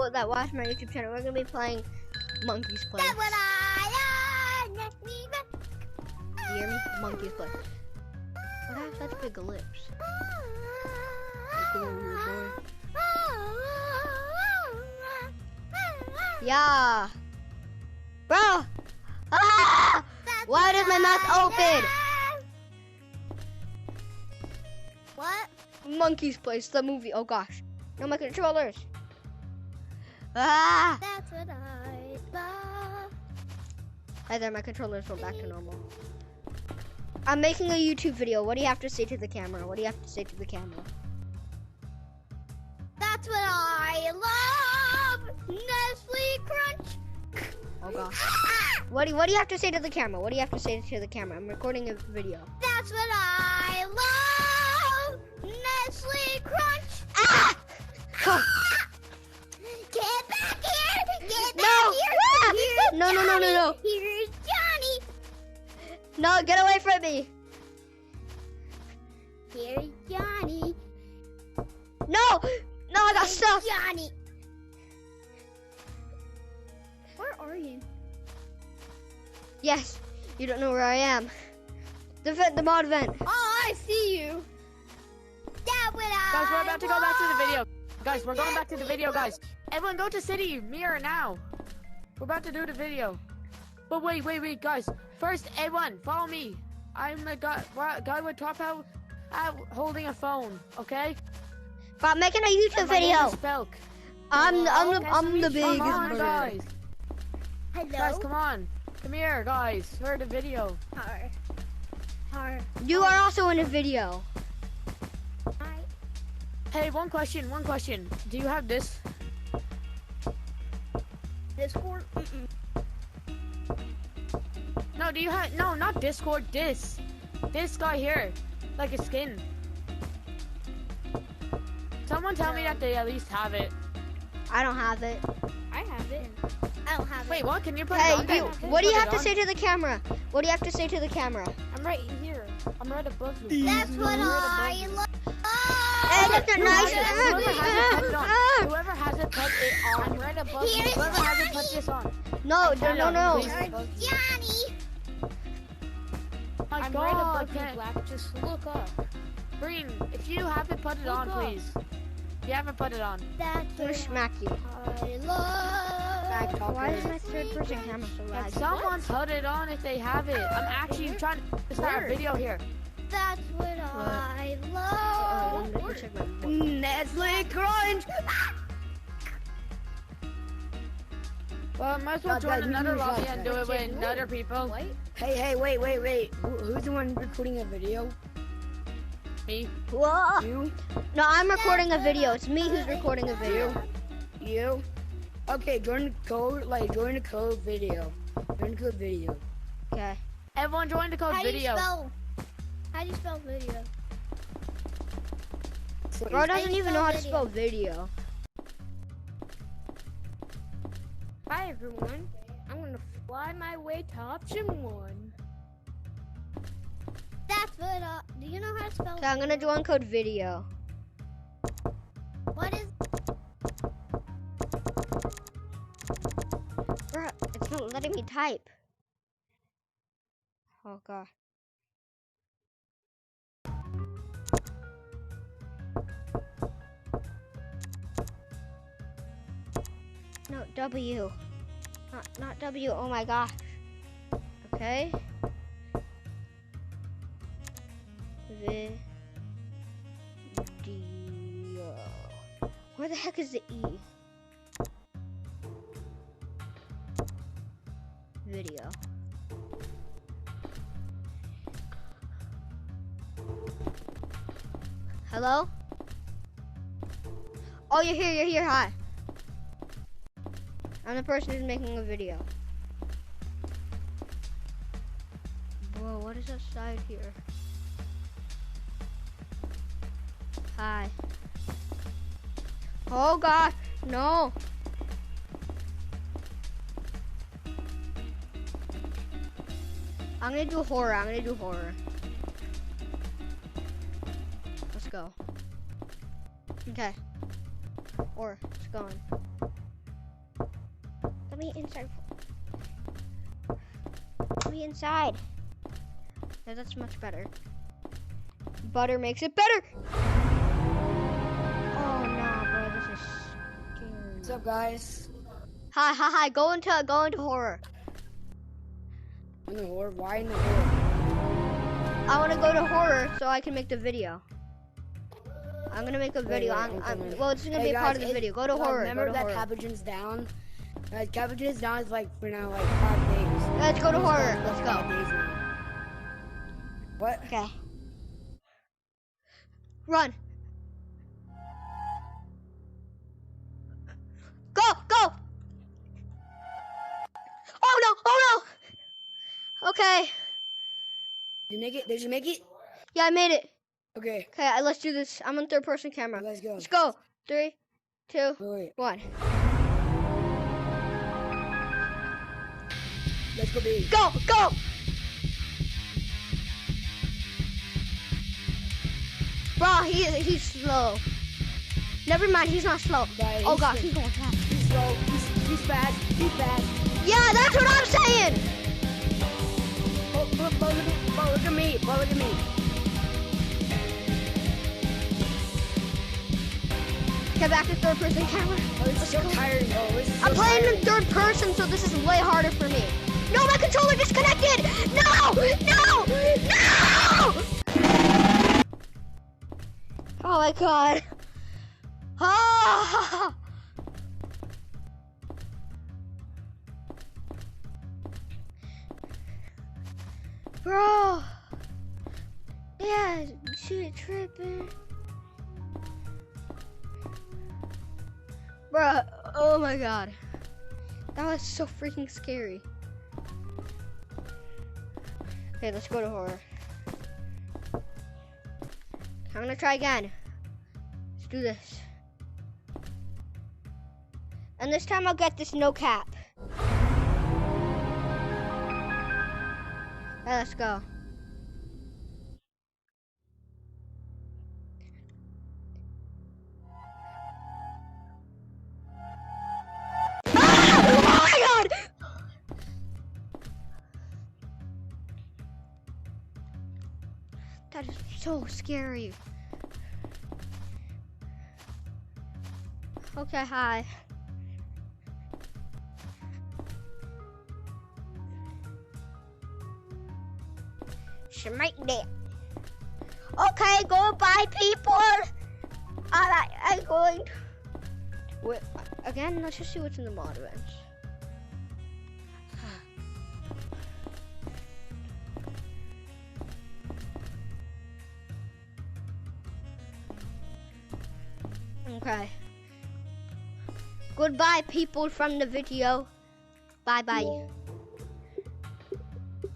people that watch my YouTube channel, we're gonna be playing Monkey's Place. That's what I You hear me? Monkey's Place. What have such big lips? Yeah. Bro! Ah! Why does my mouth open? What? Monkey's Place, the movie. Oh gosh. No, my controllers. Ah! That's what I love. Hi there, my controllers went back to normal. I'm making a YouTube video. What do you have to say to the camera? What do you have to say to the camera? That's what I love. Nestle Crunch. Oh gosh. What do you have to say to the camera? What do you have to say to the camera? I'm recording a video. That's what I love. Nestle Crunch. Ah! Oh. Get back here. Get back No. here. Ah! Here's No, no, no, no, no. Johnny. Here's Johnny. No, get away from me. Here's Johnny. No. No, I got stuck. Johnny. Where are you? Yes. You don't know where I am. The mod vent. Oh, I see you. That what I Guys, we're about to go back to the video. want. Guys, we're going back to the video, guys. Everyone go to city mirror now. We're about to do the video. But wait, guys. First, everyone, follow me. I'm the guy with top hat holding a phone, okay? But I'm making a YouTube My name video. is Felk. I'm the Come biggest on, bird. guys. Hello. Guys, come on. Come here, guys, for the video. Har. You are also in a video. Hi. Hey, one question. Do you have this? Discord. No, do you have, no, not Discord, this guy here, like a skin. Someone tell me that they at least have it. I don't have it. I have it. I don't have Wait, it. what? Can you put it Hey, on? you. Can What do you put have it to on? say to the camera? What do you have to say to the camera? I'm right here. I'm right above you. That's what I love. Hey, that's not nice. Whoever hasn't put it on. I'm right above you. Here's Whoever hasn't put this on. No, no. Please. Johnny. My I'm God, right above you, can't- Black. Just look up. Breen, if you haven't put it on, Look up. please. If you haven't put it on. That's I'm gonna what smack you. I love. Why is my third person camera so Can laggy? someone put it on if they have it? I'm actually trying to start a video here. That's what I Let love. me check my phone. Nestle Crunch. Well, I might as well join another lobby and do it with other people. Hey, wait. Who's the one recording a video? Me. Whoa. You? No, I'm recording a video. It's me who's recording a video. You? Okay, join the code video. Join the code video. Okay. Everyone join the code How do you video. spell video? Bro doesn't even know how to spell video. Hi everyone. I'm gonna fly my way to option 1. That's what do you know how to spell Okay, I'm gonna join code video. What is Bro, it's not letting me type. Oh god. No, W. Not W. Oh my gosh. Okay. Video. Where the heck is the E? Video. Hello? Oh, you're here, hi. I'm the person who's making a video. Whoa, what is that side here? Hi. Oh god, no. I'm gonna do horror. Let's go. Okay. Or it's going. Let me inside. Let me inside. Yeah, that's much better. Butter makes it better. Oh no, bro, this is scary. What's up, guys? Hi. Go into horror. In the horror? Why in the horror? I want to go to horror so I can make the video. I'm gonna make a video. Wait, well, it's gonna be a guys, part of the video. Go to horror. Remember Go to that horror. Cabbage's down? Cabbage's down is like for now like 5 days. Let's go to horror. It's Let's 5 go. days now. What? Okay. Run. Go. Oh no. Okay. Did you make it? Did you make it? Yeah, I made it. Okay. Okay, let's do this. I'm on third person camera. Let's go. Let's go. 3, 2, Wait. 1. Let's go, baby. Go. Bro, he's slow. Never mind, he's not slow. Right, Oh he's gosh, slow. he's going fast. He's slow. He's fast. He's fast. Yeah, that's what I'm saying. Bo, look at me. Bo, look at me. Get back to third person camera. Oh, this is so tiring, bro. This is so I'm playing in tiring. third person, so this is way harder for me. No, my controller disconnected. No. Oh my god. Ah. Bro. Yeah, shit tripping. Bro, oh my god. That was so freaking scary. Okay, let's go to horror. I'm gonna try again. Let's do this. And this time I'll get this no cap. Okay, let's go. Ah! Oh my god! That is so scary. Okay, hi. She make that. Okay, goodbye, people. I'm going. Wait, again, let's just see what's in the mod events. Okay. Goodbye, people from the video. Bye-bye.